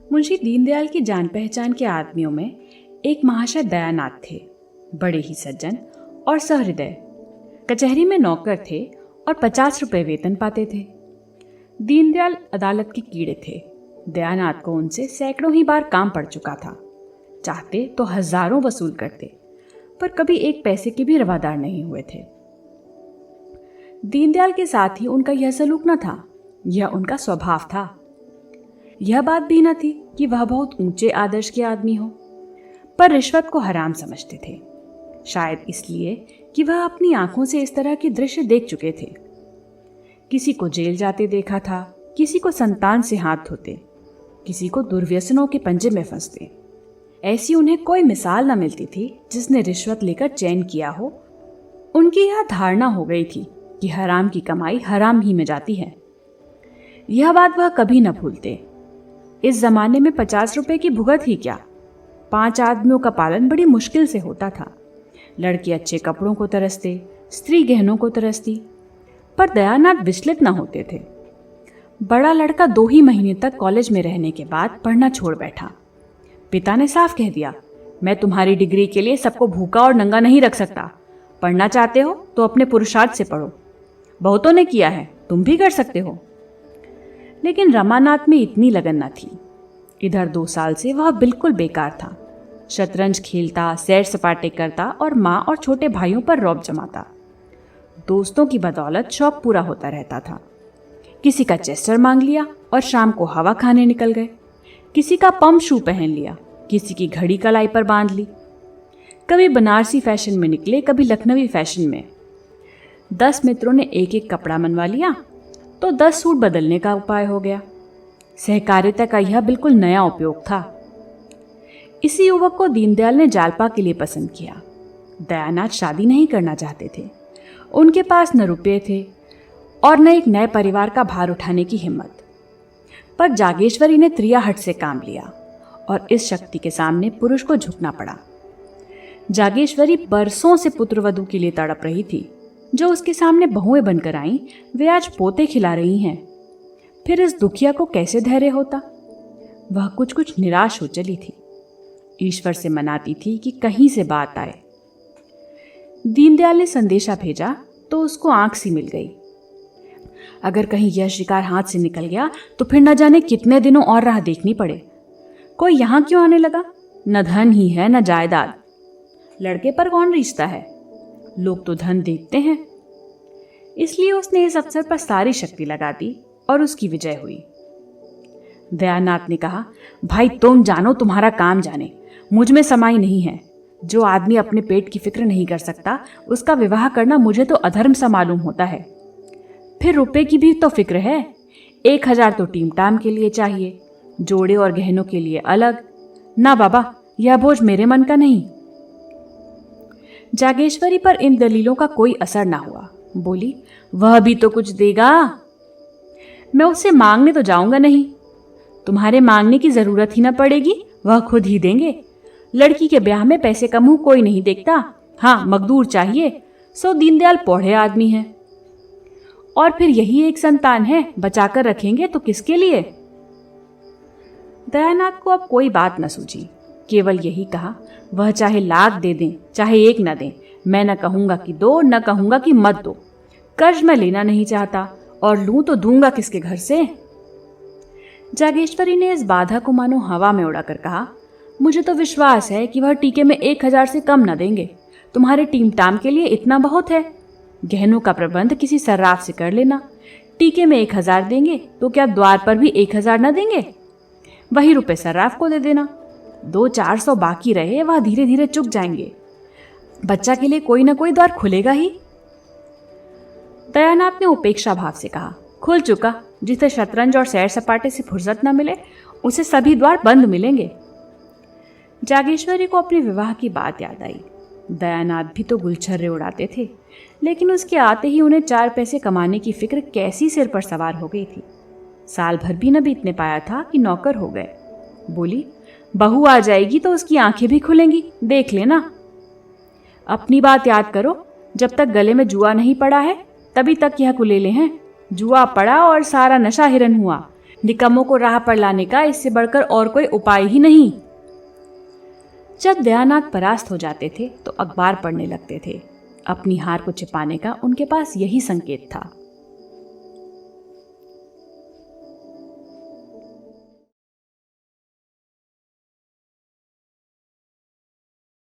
मुंशी दीनदयाल की जान पहचान के आदमियों में एक महाशय दयानाथ थे। बड़े ही सज्जन और सहृदय। कचहरी में नौकर थे और 50 रुपए वेतन पाते थे। दीनदयाल अदालत के कीड़े थे। दयानाथ को उनसे सैकड़ों ही बार काम पड़ चुका था। चाहते तो हजारों वसूल करते, पर कभी एक पैसे के भी रवादार नहीं हुए थे। दीनदयाल के साथ ही उनका यह सलूक न था, यह उनका स्वभाव था। यह बात भी न थी कि वह बहुत ऊंचे आदर्श के आदमी हो, पर रिश्वत को हराम समझते थे। शायद इसलिए कि वह अपनी आंखों से इस तरह के दृश्य देख चुके थे। किसी को जेल जाते देखा था, किसी को संतान से हाथ धोते, किसी को दुर्व्यसनों के पंजे में फंसते। ऐसी उन्हें कोई मिसाल न मिलती थी जिसने रिश्वत लेकर चैन किया हो। उनकी यह धारणा हो गई थी कि हराम की कमाई हराम ही में जाती है। यह बात वह कभी न भूलते। इस जमाने में 50 रुपए की भुगत ही क्या, 5 आदमियों का पालन बड़ी मुश्किल से होता था। लड़के अच्छे कपड़ों को तरसते, स्त्री गहनों को तरसती, पर दयानाथ विचलित न होते थे। बड़ा लड़का 2 ही महीने तक कॉलेज में रहने के बाद पढ़ना छोड़ बैठा। पिता ने साफ कह दिया, मैं तुम्हारी डिग्री के लिए सबको भूखा और नंगा नहीं रख सकता। पढ़ना चाहते हो तो अपने पुरुषार्थ से पढ़ो। बहुतों ने किया है, तुम भी कर सकते हो। लेकिन रमानाथ में इतनी लगन न थी। इधर 2 साल से वह बिल्कुल बेकार था। शतरंज खेलता, सैर सपाटे करता और माँ और छोटे भाइयों पर रौब जमाता। दोस्तों की बदौलत शौक पूरा होता रहता था। किसी का चेस्टर मांग लिया और शाम को हवा खाने निकल गए। किसी का पम्प शू पहन लिया, किसी की घड़ी कलाई पर बांध ली। कभी बनारसी फैशन में निकले, कभी लखनवी फैशन में। 10 मित्रों ने एक एक कपड़ा मनवा लिया तो 10 सूट बदलने का उपाय हो गया। सहकारिता का यह बिल्कुल नया उपयोग था। इसी युवक को दीनदयाल ने जालपा के लिए पसंद किया। दयानाथ शादी नहीं करना चाहते थे। उनके पास न रुपये थे और न एक नए परिवार का भार उठाने की हिम्मत। पर जागेश्वरी ने त्रियाहट से काम लिया और इस शक्ति के सामने पुरुष को झुकना पड़ा। जागेश्वरी बरसों से पुत्रवधू के लिए तड़प रही थी। जो उसके सामने बहुएं बनकर आईं, वे आज पोते खिला रही हैं। फिर इस दुखिया को कैसे धैर्य होता? वह कुछ कुछ निराश हो चली थी। ईश्वर से मनाती थी कि कहीं से बात आए। दीनदयाल ने संदेशा भेजा तो उसको आंख सी मिल गई। अगर कहीं यह शिकार हाथ से निकल गया तो फिर न जाने कितने दिनों और राह देखनी पड़े। कोई यहां क्यों आने लगा? न धन ही है न जायदाद। लड़के पर कौन रिश्ता है? लोग तो धन देखते हैं। इसलिए उसने इस अवसर पर सारी शक्ति लगा दी और उसकी विजय हुई। दयानाथ ने कहा, भाई तुम जानो, तुम्हारा काम जाने, मुझ में समाई नहीं है। जो आदमी अपने पेट की फिक्र नहीं कर सकता उसका विवाह करना मुझे तो अधर्म सा मालूम होता है। फिर रुपए की भी तो फिक्र है। 1000 तो टीम टाम के लिए चाहिए, जोड़े और गहनों के लिए अलग। ना बाबा, यह बोझ मेरे मन का नहीं। जागेश्वरी पर इन दलीलों का कोई असर ना हुआ। बोली, वह भी तो कुछ देगा। मैं उससे मांगने तो जाऊंगा नहीं। तुम्हारे मांगने की जरूरत ही ना पड़ेगी, वह खुद ही देंगे। लड़की के ब्याह में पैसे का मुंह कोई नहीं देखता। हाँ, मकदूर चाहिए। सो दीनदयाल पौढ़े आदमी हैं और फिर यही एक संतान है, बचाकर रखेंगे तो किसके लिए? दयानाथ को अब कोई बात न सूझी। केवल यही कहा, वह चाहे लाख दे दें चाहे 1 न दें, मैं न कहूंगा कि दो, न कहूंगा कि मत दो। कर्ज मैं लेना नहीं चाहता और लूं तो दूंगा किसके घर से? जागेश्वरी ने इस बाधा को मानो हवा में उड़ाकर कहा, मुझे तो विश्वास है कि वह टीके में 1000 से कम न देंगे। तुम्हारे टीम टाम के लिए इतना बहुत है। गहनों का प्रबंध किसी सर्राफ से कर लेना। टीके में 1000 देंगे तो क्या द्वार पर भी 1000 न देंगे? वही रुपए सर्राफ को दे देना। 200-400 बाकी रहे, वह धीरे धीरे चुक जाएंगे। बच्चा के लिए कोई ना कोई द्वार खुलेगा ही। दयानाथ ने उपेक्षा भाव से कहा, खुल चुका। जिसे शतरंज और सैर सपाटे से फुर्सत न मिले उसे सभी द्वार बंद मिलेंगे। जागेश्वरी को अपने विवाह की बात याद आई। दयानाथ भी तो गुलछर्रे उड़ाते थे, लेकिन उसके आते ही उन्हें 4 पैसे कमाने की फिक्र कैसी सिर पर सवार हो गई थी। साल भर भी न बीतने पाया था कि नौकर हो गए। बोली, बहू आ जाएगी तो उसकी आंखें भी खुलेंगी, देख लेना। अपनी बात याद करो, जब तक गले में जुआ नहीं पड़ा है तभी तक यह कुलेले हैं। जुआ पड़ा और सारा नशा हिरन हुआ। निकम्मों को राह पर लाने का इससे बढ़कर और कोई उपाय ही नहीं। जब दयानाथ परास्त हो जाते थे तो अखबार पढ़ने लगते थे। अपनी हार को छिपाने का उनके पास यही संकेत था।